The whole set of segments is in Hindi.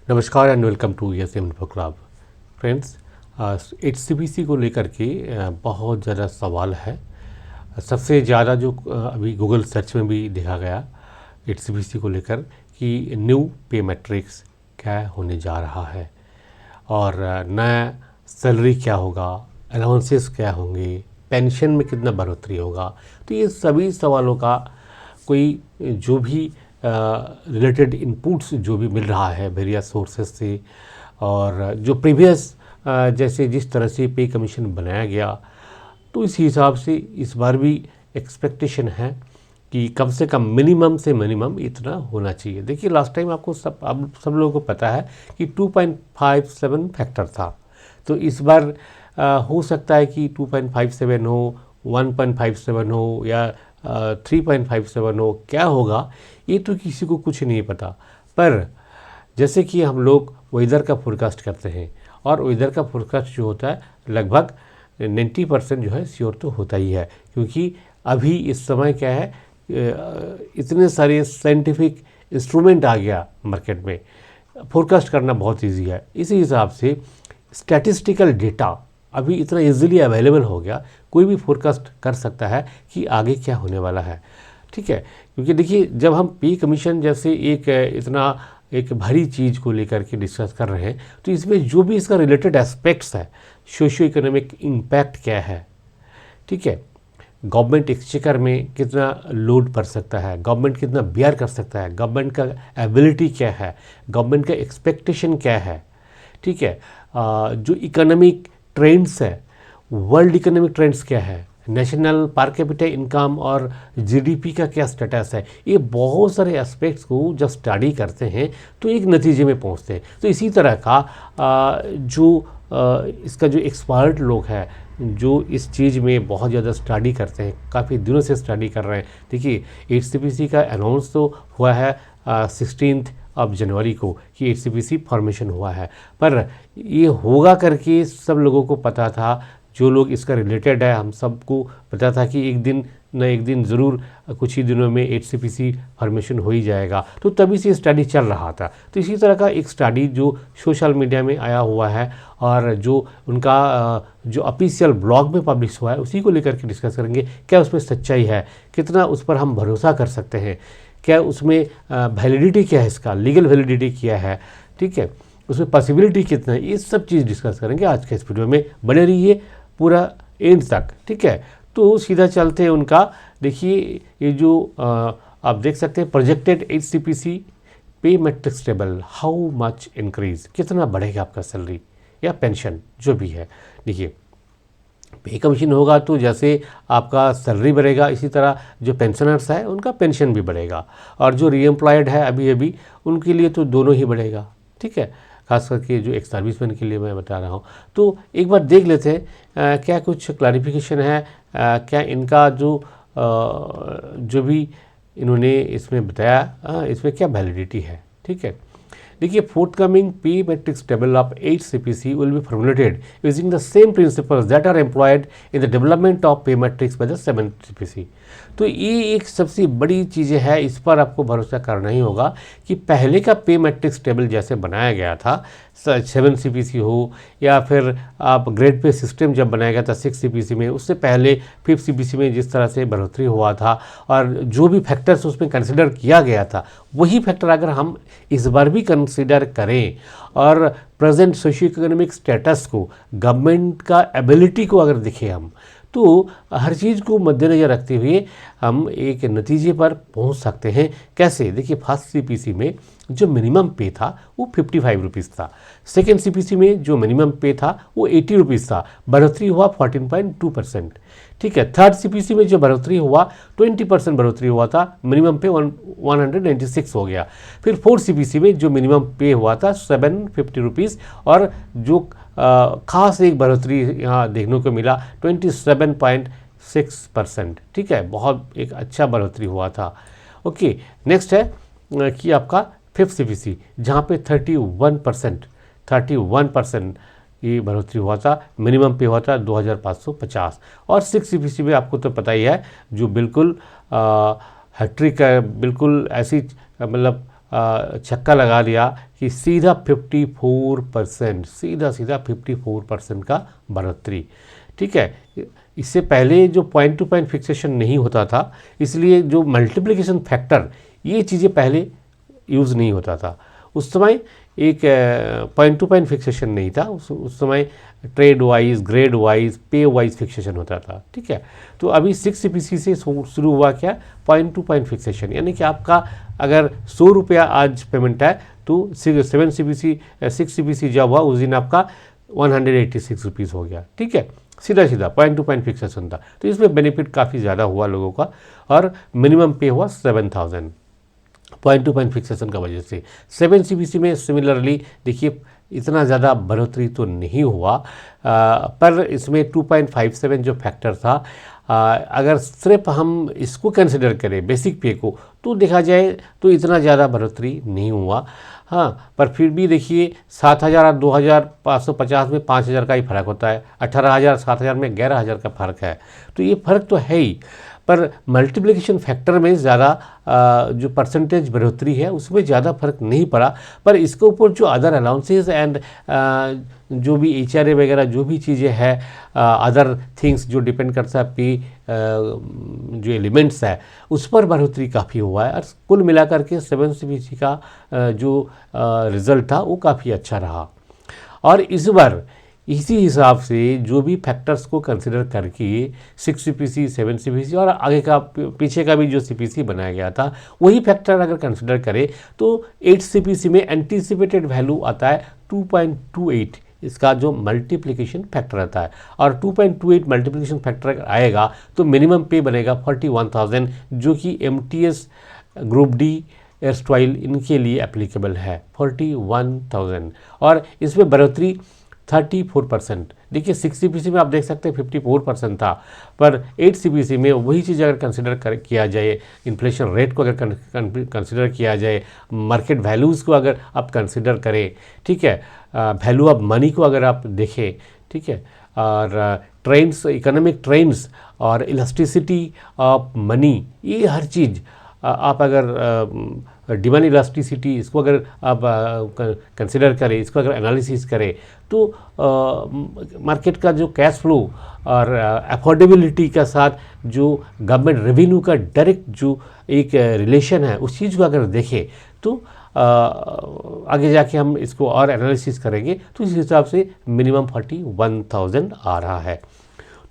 नमस्कार and welcome to yes info club. Friends, HCPC को लेकर के बहुत ज़्यादा सवाल है। सबसे ज़्यादा जो अभी गूगल सर्च में भी देखा गया HCPC को लेकर कि न्यू पे मैट्रिक्स क्या होने जा रहा है और नया सैलरी क्या होगा, अलाउंसेस क्या होंगे, पेंशन में कितना बढ़ोतरी होगा। तो ये सभी सवालों का कोई जो भी रिलेटेड इनपुट्स जो भी मिल रहा है वेरियस सोर्सेस से, और जो प्रीवियस जैसे जिस तरह से पे कमीशन बनाया गया, तो इस हिसाब से इस बार भी एक्सपेक्टेशन है कि कम से कम मिनिमम से मिनिमम इतना होना चाहिए। देखिए, लास्ट टाइम आपको सब लोगों को पता है कि 2.57 फैक्टर था, तो इस बार हो सकता है कि 2.57 हो, 1.57 हो या 3.57 हो। क्या होगा ये तो किसी को कुछ नहीं पता। पर जैसे कि हम लोग वेदर का फोरकास्ट करते हैं, और वेदर का फोरकास्ट जो होता है लगभग 90% जो है श्योर तो होता ही है, क्योंकि अभी इस समय क्या है, इतने सारे साइंटिफिक इंस्ट्रूमेंट आ गया मार्केट में, फोरकास्ट करना बहुत ईजी है। इसी हिसाब से स्टैटिस्टिकल डेटा अभी इतना इजीली अवेलेबल हो गया, कोई भी फोरकास्ट कर सकता है कि आगे क्या होने वाला है। ठीक है, क्योंकि देखिए, जब हम पे कमीशन जैसे एक भारी चीज़ को लेकर के डिस्कस कर रहे हैं, तो इसमें जो भी इसका रिलेटेड एस्पेक्ट्स है, सोशियो इकोनॉमिक इम्पैक्ट क्या है, ठीक है, गवर्नमेंट एक्सचेकर में कितना लोड पड़ सकता है, गवर्नमेंट कितना बियर कर सकता है, गवर्नमेंट का एबिलिटी क्या है, गवर्नमेंट का एक्सपेक्टेशन क्या है, ठीक है, जो इकोनॉमिक ट्रेंड्स है, वर्ल्ड इकोनॉमिक ट्रेंड्स क्या है, नेशनल पर कैपिटा इनकम और जीडीपी का क्या स्टेटस है, ये बहुत सारे एस्पेक्ट्स को जब स्टडी करते हैं तो एक नतीजे में पहुंचते हैं। तो इसी तरह का इसका जो एक्सपर्ट लोग हैं, जो इस चीज़ में बहुत ज़्यादा स्टडी करते हैं, काफ़ी दिनों से स्टडी कर रहे हैं। देखिए, HCPC का अनाउंस तो हुआ है 16 जनवरी को कि HCPC फॉर्मेशन हुआ है, पर ये होगा करके सब लोगों को पता था, जो लोग इसका रिलेटेड है, हम सबको पता था कि एक दिन न एक दिन ज़रूर कुछ ही दिनों में HCPC फॉर्मेशन हो ही जाएगा। तो तभी से स्टडी चल रहा था। तो इसी तरह का एक स्टडी जो सोशल मीडिया में आया हुआ है और जो उनका जो ऑफिशियल ब्लॉग में पब्लिश हुआ है, उसी को लेकर के डिस्कस करेंगे। क्या उसमें सच्चाई है, कितना उस पर हम भरोसा कर सकते हैं, क्या उसमें वैलिडिटी क्या है, इसका लीगल वैलिडिटी क्या है, ठीक है, उसमें पॉसिबिलिटी कितना है, ये सब चीज़ डिस्कस करेंगे आज के इस वीडियो में। बने रहिए पूरा एंड तक, ठीक है। तो सीधा चलते हैं उनका। देखिए, ये जो आप देख सकते हैं प्रोजेक्टेड HCPC पे matrix table, how much increase, कितना बढ़ेगा आपका सैलरी या पेंशन जो भी है। देखिए, पे कमीशन होगा तो जैसे आपका सैलरी बढ़ेगा, इसी तरह जो पेंशनर्स है उनका पेंशन भी बढ़ेगा, और जो रीएम्प्लॉयड है अभी उनके लिए तो दोनों ही बढ़ेगा, ठीक है, खास करके जो एक सर्विसमैन के लिए मैं बता रहा हूँ। तो एक बार देख लेते हैं क्या कुछ क्लैरिफिकेशन है, क्या इनका जो भी इन्होंने इसमें बताया, इसमें क्या वैलिडिटी है, ठीक है। देखिए, forthcoming P matrix table of HCPC will be formulated using the same principles that are employed in the development of pay matrix by the 7th CPC। तो ये एक सबसे बड़ी चीज़ें है, इस पर आपको भरोसा करना ही होगा कि पहले का पे मैट्रिक्स टेबल जैसे बनाया गया था 7 CPC हो, या फिर आप ग्रेड पे सिस्टम जब बनाया गया था 6 CPC में, उससे पहले 5th CPC में जिस तरह से बढ़ोतरी हुआ था और जो भी फैक्टर्स उसमें कंसिडर किया गया था, वही फैक्टर अगर हम इस बार भी कंसिडर करें और प्रेजेंट सोशियो इकोनॉमिक स्टेटस को, गवर्नमेंट का एबिलिटी को अगर देखें हम, तो हर चीज़ को मद्देनज़र रखते हुए हम एक नतीजे पर पहुंच सकते हैं। कैसे? देखिए, फर्स्ट CPC में जो मिनिमम पे था वो 55 रुपीज़ था, सेकेंड CPC में जो मिनिमम पे था वो 80 रुपीज़ था, बढ़ोतरी हुआ 14.2%, ठीक है। थर्ड CPC में जो बढ़ोतरी हुआ 20% बढ़ोतरी हुआ था, मिनिमम पे 196 हो गया। फिर फोर्थ CPC में जो मिनिमम पे हुआ था 750 रुपीज़, और जो खास एक बढ़ोतरी यहाँ देखने को मिला 27.6%, ठीक है, बहुत एक अच्छा बढ़ोतरी हुआ था। ओके, नेक्स्ट है कि आपका 5th CPC, जहाँ पे 31% ये बढ़ोतरी हुआ था, मिनिमम पे हुआ था 2550। और 6th CPC में आपको तो पता ही है, जो बिल्कुल हैट्रिक है, बिल्कुल ऐसी मतलब छक्का लगा लिया कि सीधा 54%, सीधा 54% का बढ़ोतरी। ठीक है, इससे पहले जो पॉइंट टू पॉइंट फिक्सेशन नहीं होता था, इसलिए जो मल्टीप्लिकेशन फैक्टर ये चीज़ें पहले यूज़ नहीं होता था। उस समय एक पॉइंट टू पॉइंट फिक्सेशन नहीं था, उस समय ट्रेड वाइज, ग्रेड वाइज, पे वाइज फिक्सेशन होता था। ठीक है, तो अभी 6 CPC से शुरू हुआ क्या, पॉइंट टू पॉइंट फिक्सेशन, यानी कि आपका अगर 100 रुपया आज पेमेंट है तो 6 CPC जब हुआ उस दिन आपका 186 रुपीज़ हो गया। ठीक है, सीधा सीधा पॉइंट टू पॉइंट फिक्सेशन था, तो इसमें बेनिफिट काफ़ी ज़्यादा हुआ लोगों का, और मिनिमम पे हुआ 7000 पॉइंट टू पॉइंट फिक्सेशन का वजह से। 7 CPC में सिमिलरली देखिए इतना ज़्यादा बढ़ोतरी तो नहीं हुआ, पर इसमें 2.57 जो फैक्टर था, अगर सिर्फ हम इसको कंसिडर करें बेसिक पे को, तो देखा जाए तो इतना ज़्यादा बढ़ोतरी नहीं हुआ। हाँ, पर फिर भी देखिए 7000 और 2550 में 5000 का ही फ़र्क होता है, 18000 7000 में 11000 का फ़र्क है, तो ये फ़र्क तो है ही, पर मल्टीप्लिकेशन फैक्टर में ज़्यादा जो परसेंटेज बढ़ोतरी है उसमें ज़्यादा फर्क नहीं पड़ा। पर इसके ऊपर जो अदर अलाउंसेस एंड जो भी HRA वगैरह जो भी चीज़ें हैं, अदर थिंग्स जो डिपेंड करता है पे जो एलिमेंट्स है, उस पर बढ़ोतरी काफ़ी हुआ है, और कुल मिलाकर के 7 CPC का जो रिज़ल्ट था वो काफ़ी अच्छा रहा। और इस बार इसी हिसाब से जो भी फैक्टर्स को कंसिडर करके 6 CPC, 7 CPC और आगे का पीछे का भी जो CPC बनाया गया था, वही फैक्टर अगर कंसिडर करें तो 8 CPC में एंटीसिपेटेड वैल्यू आता है 2.28, इसका जो मल्टीप्लिकेशन फैक्टर आता है, और 2.28 मल्टीप्लिकेशन फैक्टर अगर आएगा तो मिनिमम पे बनेगा 41,000, जो कि MTS, ग्रुप डी, एयरस्टाइल इनके लिए एप्लीकेबल है 41,000, और इसमें बढ़ोतरी 34%। देखिए 6 CPC में आप देख सकते हैं 54% था, पर 8 CPC में वही चीज़ अगर कंसिडर किया जाए, इन्फ्लेशन रेट को अगर कंसिडर किया जाए, मार्केट वैल्यूज़ को अगर आप कंसिडर करें, ठीक है, वैल्यू ऑफ मनी को अगर आप देखें, ठीक है, और ट्रेंड्स, इकोनॉमिक ट्रेंड्स और इलास्टिसिटी ऑफ मनी, ये हर चीज़ आप अगर डिमांड इलास्टिसिटी इसको अगर आप कंसिडर करें, इसको अगर एनालिसिस करें, तो मार्केट का जो कैश फ्लो और अफोर्डेबिलिटी के साथ जो गवर्नमेंट रेवेन्यू का डायरेक्ट जो एक रिलेशन है, उस चीज़ को अगर देखें तो आगे जाके हम इसको और एनालिसिस करेंगे, तो इस हिसाब से मिनिमम 41,000 आ रहा है।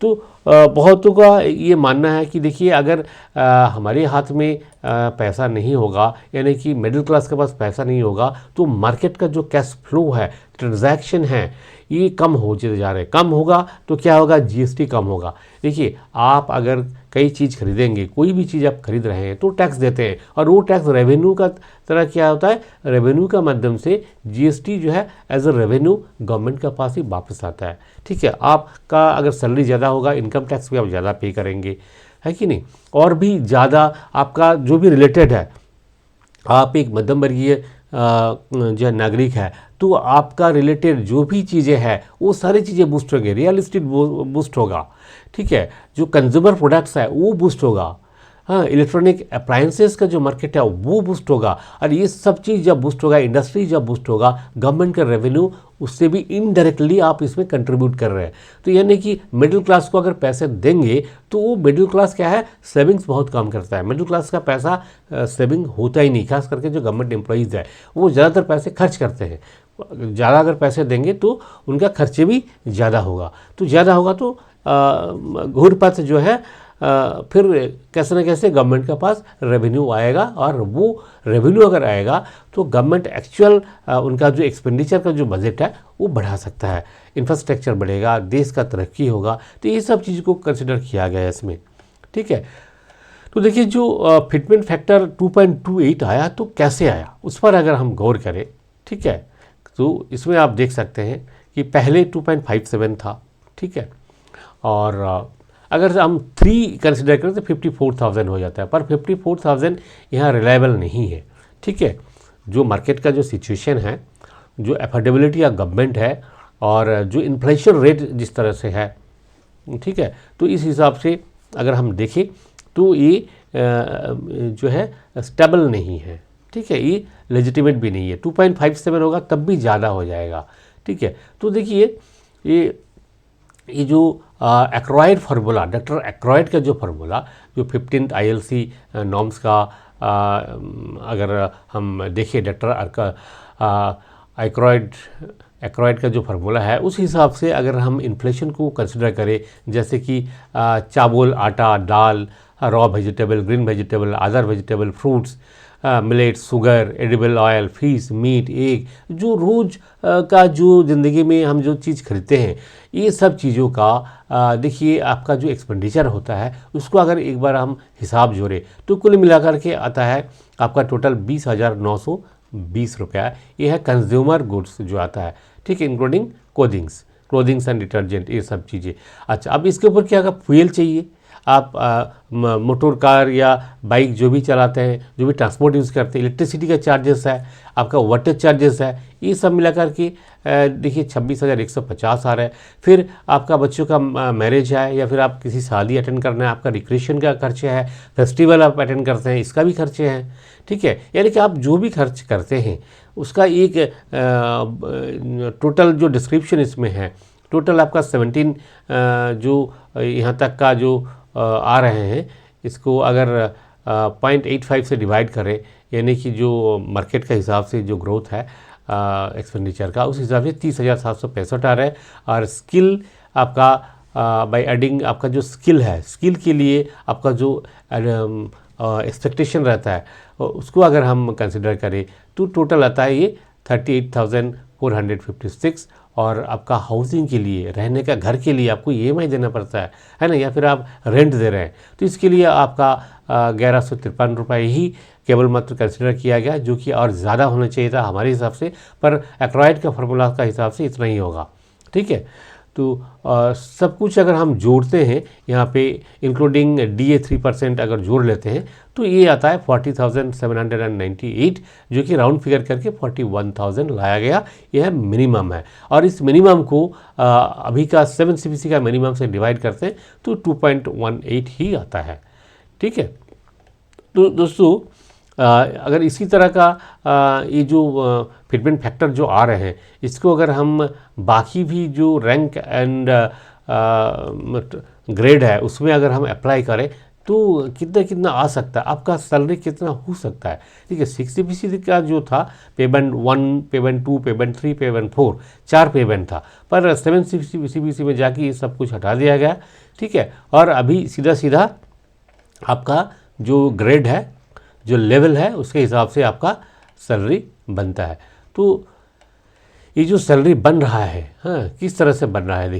तो बहुतों का ये मानना है कि देखिए अगर हमारे हाथ में पैसा नहीं होगा, यानी कि मिडिल क्लास के पास पैसा नहीं होगा, तो मार्केट का जो कैश फ्लो है, ट्रांजैक्शन है, ये कम होते जा रहे हैं। कम होगा तो क्या होगा, GST कम होगा। देखिए आप अगर कई चीज़ खरीदेंगे, कोई भी चीज़ आप खरीद रहे हैं तो टैक्स देते हैं, और वो टैक्स रेवेन्यू का तरह क्या होता है, रेवेन्यू का माध्यम से GST जो है एज अ रेवेन्यू गवर्नमेंट के पास ही वापस आता है। ठीक है, आपका अगर सैलरी ज़्यादा होगा, इनकम टैक्स भी आप ज़्यादा पे करेंगे, है कि नहीं, और भी ज़्यादा आपका जो भी रिलेटेड है, आप एक मध्यम वर्गीय जो नागरिक है, तो आपका रिलेटेड जो भी चीज़ें हैं वो सारी चीज़ें बूस्ट होंगे, रियल इस्टेट बूस्ट होगा, ठीक है, जो कंज्यूमर प्रोडक्ट्स है वो बूस्ट होगा, हाँ, इलेक्ट्रॉनिक अप्लायंसेस का जो मार्केट है वो बूस्ट होगा, और ये सब चीज़ जब बूस्ट होगा, इंडस्ट्री जब बूस्ट होगा, गवर्नमेंट का रेवेन्यू उससे भी इनडायरेक्टली आप इसमें कंट्रीब्यूट कर रहे हैं। तो यानी कि मिडिल क्लास को अगर पैसे देंगे तो वो मिडिल क्लास क्या है, सेविंग्स बहुत कम करता है। मिडिल क्लास का पैसा सेविंग होता ही नहीं, खास करके जो गवर्नमेंट एम्प्लॉइज़ है वो ज़्यादातर पैसे खर्च करते हैं। ज़्यादा अगर पैसे देंगे तो उनका खर्चे भी ज़्यादा होगा, तो ज़्यादा होगा तो घूर पथ जो है फिर कैसे न कैसे गवर्नमेंट के पास रेवेन्यू आएगा, और वो रेवेन्यू अगर आएगा तो गवर्नमेंट एक्चुअल उनका जो एक्सपेंडिचर का जो बजट है वो बढ़ा सकता है, इंफ्रास्ट्रक्चर बढ़ेगा, देश का तरक्की होगा। तो ये सब चीज़ को कंसिडर किया गया है इसमें। ठीक है, तो देखिए जो फिटमेंट फैक्टर 2.28 आया तो कैसे आया, उस पर अगर हम गौर करें, ठीक है, तो इसमें आप देख सकते हैं कि पहले 2.57 था, ठीक है, और अगर हम 3 कंसिडर करें तो 54,000 हो जाता है, पर 54,000 यहाँ रिलायबल नहीं है। ठीक है, जो मार्केट का जो सिचुएशन है, जो अफोर्डेबिलिटी ऑफ गवर्नमेंट है, और जो इन्फ्लेशन रेट जिस तरह से है, ठीक है, तो इस हिसाब से अगर हम देखें तो ये जो है स्टेबल नहीं है। ठीक है, ये लेजिटिमेट भी नहीं है। 2.57 होगा तब भी ज़्यादा हो जाएगा, ठीक है। तो देखिए ये जो एक्रोइड फार्मूला, डॉक्टर एक्रोइड का जो फार्मूला, जो 15th ILC नॉर्म्स का अगर हम देखें, डॉक्टर एक्रोइड का जो फार्मूला है, उस हिसाब से अगर हम इन्फ्लेशन को कंसिडर करें, जैसे कि चावल, आटा, दाल, raw vegetable, green vegetable, other vegetable, fruits, millet, sugar, edible oil, fish, meat, egg, जो रोज़ का जो ज़िंदगी में हम जो चीज़ खरीदते हैं, ये सब चीज़ों का देखिए आपका जो एक्सपेंडिचर होता है, उसको अगर एक बार हम हिसाब जोड़ें तो कुल मिलाकर के आता है आपका टोटल 20,920 रुपया। ये है कंज्यूमर गुड्स जो आता है, ठीक है, इंक्लूडिंग क्लोथिंग्स एंड डिटर्जेंट, ये सब चीज़ें। अच्छा, अब इसके ऊपर क्या फ्यूल चाहिए। आप मोटर कार या बाइक जो भी चलाते हैं, जो भी ट्रांसपोर्ट यूज़ करते हैं, इलेक्ट्रिसिटी का चार्जेस है, आपका वाटर चार्जेस है, ये सब मिलाकर के देखिए 26,150 आ रहा है। फिर आपका बच्चों का मैरिज है या फिर आप किसी शादी अटेंड करना है, आपका रिक्रिएशन का खर्चे है, फेस्टिवल आप अटेंड करते हैं, इसका भी खर्चे हैं, ठीक है। यानी कि आप जो भी खर्च करते हैं उसका एक टोटल जो डिस्क्रिप्शन इसमें है, टोटल आपका 17 जो यहाँ तक का जो आ रहे हैं, इसको अगर 0.85 से डिवाइड करें, यानी कि जो मार्केट का हिसाब से जो ग्रोथ है एक्सपेंडिचर का, उस हिसाब से 30,765 आ रहा है। और स्किल आपका बाय एडिंग आपका जो स्किल है, स्किल के लिए आपका जो एक्सपेक्टेशन रहता है, उसको अगर हम कंसिडर करें तो टोटल आता है ये 38,456। और आपका हाउसिंग के लिए, रहने का घर के लिए आपको EMI देना पड़ता है ना, या फिर आप रेंट दे रहे हैं, तो इसके लिए आपका 1,153 रुपये ही केवल मात्र कंसिडर किया गया, जो कि और ज़्यादा होना चाहिए था हमारे हिसाब से, पर एक्रोइड का फार्मूला का हिसाब से इतना ही होगा, ठीक है। तो सब कुछ अगर हम जोड़ते हैं यहाँ पे, इंक्लूडिंग DA 3% अगर जोड़ लेते हैं, तो ये आता है 40,798, जो कि राउंड फिगर करके 41,000 लाया गया। यह मिनिमम है, और इस मिनिमम को अभी का 7 CPC का मिनिमम से डिवाइड करते हैं तो 2.18 ही आता है, ठीक है। तो दोस्तों अगर इसी तरह का ये जो फिटमेंट फैक्टर जो आ रहे हैं, इसको अगर हम बाकी भी जो रैंक एंड ग्रेड है उसमें अगर हम अप्लाई करें तो कितना आ सकता है, आपका सैलरी कितना हो सकता है, ठीक है। 6 CPC का जो था, payment 1, payment 2, payment 3, payment 4, 4 payment था, पर 7 CPC में जाके ये सब कुछ हटा दिया गया, ठीक है। और अभी सीधा आपका जो ग्रेड है, जो लेवल है, उसके हिसाब से आपका सैलरी बनता है। तो ये जो सैलरी बन रहा है, हाँ, किस तरह से बन रहा है,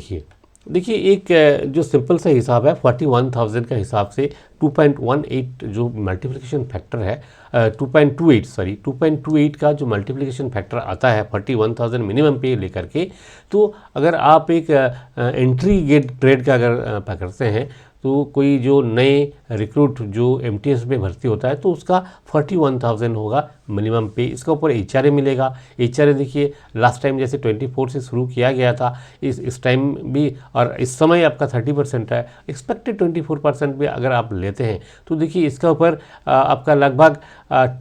देखिए एक जो सिंपल सा हिसाब है, 41,000 का हिसाब से 2.18 जो मल्टीप्लिकेशन फैक्टर है, 2.28 का जो मल्टीप्लिकेशन फैक्टर आता है 41,000 मिनिमम पे लेकर के, तो अगर आप एक एंट्री ग्रेड का अगर पकड़ते हैं, तो कोई जो नए रिक्रूट जो MTS में भर्ती होता है तो उसका 41,000 होगा मिनिमम पे। इसका ऊपर HRA मिलेगा। HRA देखिए लास्ट टाइम जैसे 24 से शुरू किया गया था, इस टाइम भी, और इस समय आपका 30% है, एक्सपेक्टेड 24% भी अगर आप लेते हैं तो देखिए इसका ऊपर आपका लगभग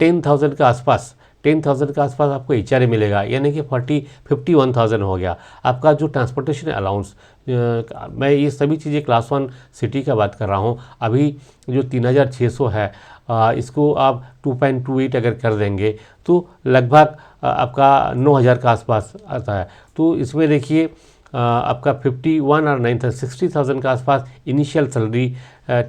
10,000 के आसपास, 10,000 के आसपास आपको HRA मिलेगा, यानी कि 51,000 हो गया। आपका जो ट्रांसपोर्टेशन अलाउंस, मैं ये सभी चीज़ें क्लास 1 सिटी का बात कर रहा हूँ, अभी जो 3,600 है, इसको आप 2.28 अगर कर देंगे तो लगभग आपका 9,000 के आसपास आता है। तो इसमें देखिए आपका 51 और 9 60,000 के आसपास इनिशियल सैलरी,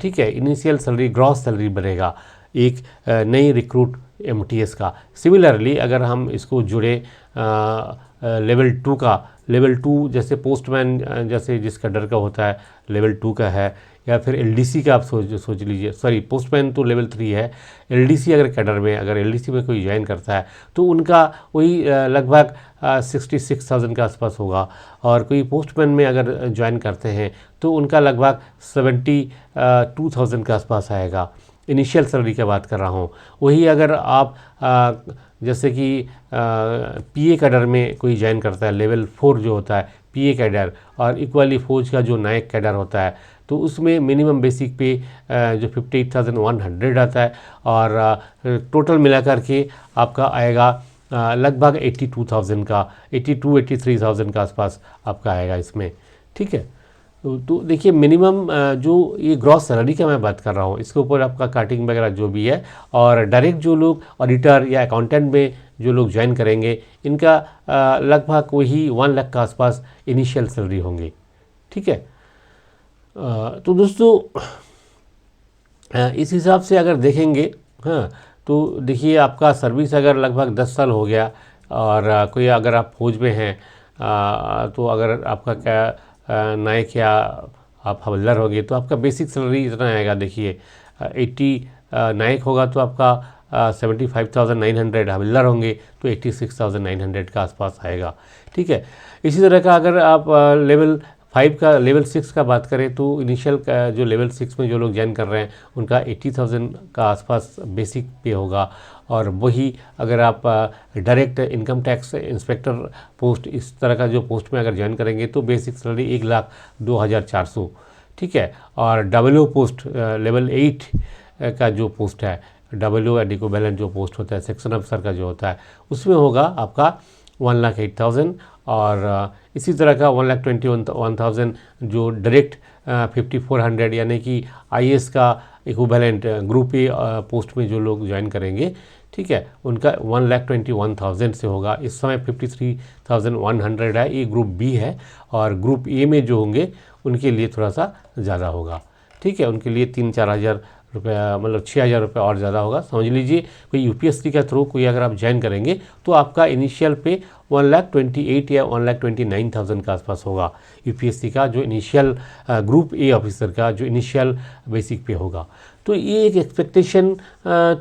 ठीक है, इनिशियल सैलरी, ग्रॉस सैलरी बनेगा एक नई रिक्रूट MTS का। सिमिलरली अगर हम इसको जुड़े लेवल 2 का, लेवल 2 जैसे पोस्टमैन जैसे जिस कैडर का होता है लेवल 2 का है, या फिर LDC का आप सोच लीजिए, सॉरी पोस्टमैन तो लेवल 3 है, LDC अगर कैडर में, अगर LDC में कोई ज्वाइन करता है तो उनका वही लगभग 66,000 के आसपास होगा, और कोई पोस्टमैन में अगर ज्वाइन करते हैं तो उनका लगभग 72,000 के आसपास आएगा। इनिशियल सैलरी की बात कर रहा हूँ। वही अगर आप जैसे कि PA कैडर में कोई ज्वाइन करता है, लेवल 4 जो होता है पीए कैडर और इक्वली फौज का जो नायक कैडर होता है, तो उसमें मिनिमम बेसिक पे जो 58,100 आता है और टोटल मिला करके आपका आएगा लगभग 82,000 का, 83,000 का आसपास आपका आएगा इसमें। ठीक है, तो देखिए मिनिमम जो ये ग्रॉस सैलरी का मैं बात कर रहा हूँ, इसके ऊपर आपका काटिंग वगैरह जो भी है, और डायरेक्ट जो लोग ऑडिटर या अकाउंटेंट में जो लोग ज्वाइन करेंगे इनका लगभग वही 1 लाख का आसपास इनिशियल सैलरी होंगे। ठीक है, तो दोस्तों इस हिसाब से अगर देखेंगे, हाँ, तो देखिए आपका सर्विस अगर लगभग 10 साल हो गया और कोई अगर आप फौज में हैं तो अगर आपका क्या नायक या आप हवलदार होंगे तो आपका बेसिक सैलरी इतना आएगा। देखिए 80 नायक होगा तो आपका 75,900, हवलदार होंगे तो 86,900 का आसपास आएगा। ठीक है, इसी तरह का अगर आप लेवल 5 का लेवल 6 का बात करें तो इनिशियल का जो लेवल 6 में जो लोग ज्वाइन कर रहे हैं उनका 80,000 का आसपास बेसिक पे होगा। और वही अगर आप direct income tax inspector post इस तरह का जो पोस्ट में अगर ज्वाइन करेंगे तो बेसिक सैलरी 1,02,400। ठीक है, और डब्ल्यू पोस्ट लेवल 8 का जो पोस्ट है, डब्ल्यू एंड इक्विवेलेंट जो पोस्ट होता है सेक्शन अफसर का जो होता है, उसमें होगा आपका 1,08,000। और इसी तरह का 1,21,000 जो डायरेक्ट 5400 यानी कि आईएएस का इक्विवेलेंट ग्रुप ए पोस्ट में जो लोग ज्वाइन करेंगे, ठीक है, उनका 1,21,000 से होगा। इस समय 53,100 है, ये ग्रुप बी है। और ग्रुप ए में जो होंगे उनके लिए थोड़ा सा ज़्यादा होगा। ठीक है, उनके लिए 3-4 हज़ार रुपया, मतलब 6,000 रुपये और ज़्यादा होगा। समझ लीजिए कोई यूपीएससी का थ्रू कोई अगर आप ज्वाइन करेंगे तो आपका इनिशियल पे 1,28,000 या 1,29,000 के आसपास होगा। यूपीएससी का जो इनिशियल ग्रुप ए ऑफिसर का जो इनिशियल बेसिक पे होगा। तो ये एक एक्सपेक्टेशन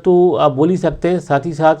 तो आप बोल ही सकते हैं, साथ ही साथ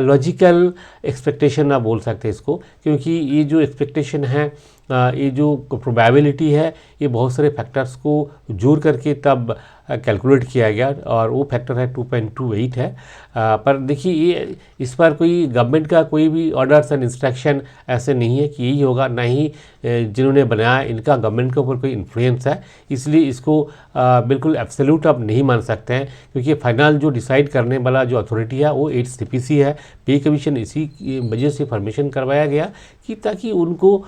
लॉजिकल एक्सपेक्टेशन आप बोल सकते हैं इसको, क्योंकि ये जो एक्सपेक्टेशन है, ये जो प्रोबेबिलिटी है, ये बहुत सारे फैक्टर्स को जोड़ करके तब कैलकुलेट किया गया और वो फैक्टर है 2.28 है। पर देखिए ये इस पर कोई गवर्नमेंट का कोई भी ऑर्डर्स एंड इंस्ट्रक्शन ऐसे नहीं है कि यही होगा, ना ही जिन्होंने बनाया इनका गवर्नमेंट के ऊपर कोई इन्फ्लुएंस है। इसलिए इसको बिल्कुल एब्सोल्यूट आप नहीं मान सकते हैं, क्योंकि फाइनल जो डिसाइड करने वाला जो अथॉरिटी है वो 8 सीपीसी है। पे कमीशन इसी वजह से फॉर्मेशन करवाया गया कि ताकि उनको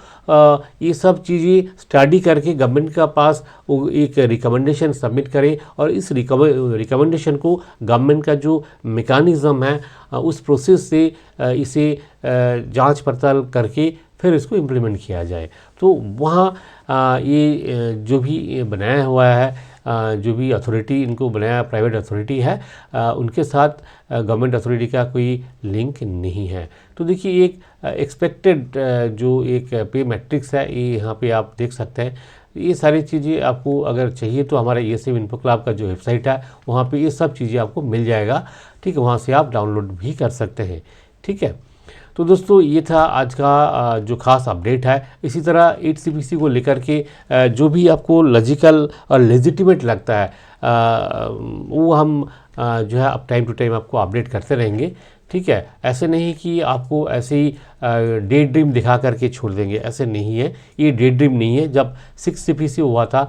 ये सब चीज़ें स्टडी करके गवर्नमेंट का पास वो एक रिकमेंडेशन सबमिट करें और इस रिकमेंडेशन को गवर्नमेंट का जो मैकेनिज़्म है उस प्रोसेस से इसे जांच पड़ताल करके फिर इसको इम्प्लीमेंट किया जाए। तो वहाँ ये जो भी बनाया हुआ है, जो भी अथॉरिटी इनको बनाया प्राइवेट अथॉरिटी है, उनके साथ गवर्नमेंट अथॉरिटी का कोई लिंक नहीं है। तो देखिए एक एक्सपेक्टेड जो एक पे मैट्रिक्स है, ये यहाँ पे आप देख सकते हैं। ये सारी चीज़ें आपको अगर चाहिए तो हमारा ESM इन्फो क्लब का जो वेबसाइट है वहाँ पे ये सब चीज़ें आपको मिल जाएगा। ठीक है, वहाँ से आप डाउनलोड भी कर सकते हैं। ठीक है, तो दोस्तों ये था आज का जो खास अपडेट है। इसी तरह 8 CPC को लेकर के जो भी आपको लॉजिकल और लेजिटिमेट लगता है वो हम जो है अब टाइम टू टाइम आपको अपडेट करते रहेंगे। ठीक है, ऐसे नहीं कि आपको ऐसे ही डे ड्रीम दिखा करके छोड़ देंगे, ऐसे नहीं है। ये डे ड्रीम नहीं है। जब 6 CPC हुआ था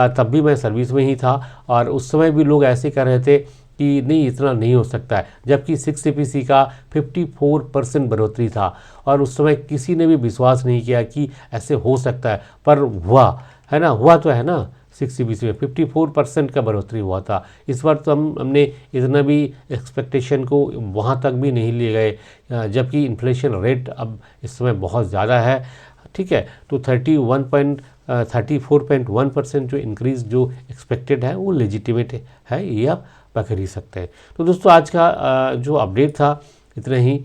तब भी मैं सर्विस में ही था और उस समय भी लोग ऐसे कर रहे थे कि नहीं इतना नहीं हो सकता है, जबकि 6 CPC का 54% बढ़ोतरी था और उस समय किसी ने भी विश्वास नहीं किया कि ऐसे हो सकता है, पर हुआ है ना, हुआ तो है ना। 6 CPC में 54% का बढ़ोतरी हुआ था। इस बार तो हमने इतना भी एक्सपेक्टेशन को वहाँ तक भी नहीं ले गए, जबकि इन्फ्लेशन रेट अब इस समय बहुत ज़्यादा है। ठीक है, तो 34.1% जो इंक्रीज़ जो एक्सपेक्टेड है वो लेजिटिमेट है, ये आप पकड़ ही सकते हैं। तो दोस्तों आज का जो अपडेट था इतना ही।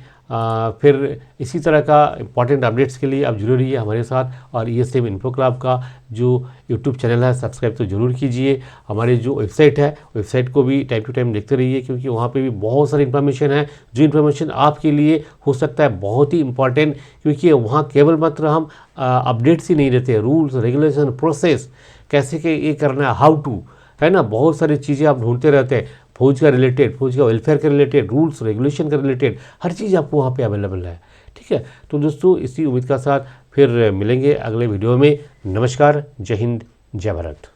फिर इसी तरह का इम्पॉर्टेंट अपडेट्स के लिए आप जरूर रहिए हमारे साथ और ESM इन्फो क्लब का जो यूट्यूब चैनल है सब्सक्राइब तो ज़रूर कीजिए। हमारे जो वेबसाइट है वेबसाइट को भी टाइम टू टाइम देखते रहिए, क्योंकि वहाँ पे भी बहुत सारी इन्फॉर्मेशन है जो इन्फॉर्मेशन आपके लिए हो सकता है बहुत ही इंपॉर्टेंट, क्योंकि वहाँ केवल मात्र हम अपडेट्स ही नहीं देते, रूल्स रेगुलेशन प्रोसेस कैसे के ये करना है, हाउ टू, है ना, बहुत सारी चीज़ें आप ढूंढते रहते हैं। फौज का रिलेटेड, फौज का वेलफेयर के रिलेटेड, रूल्स रेगुलेशन के रिलेटेड हर चीज़ आपको वहाँ पे अवेलेबल है। ठीक है, तो दोस्तों इसी उम्मीद के साथ फिर मिलेंगे अगले वीडियो में। नमस्कार, जय हिंद, जय भारत।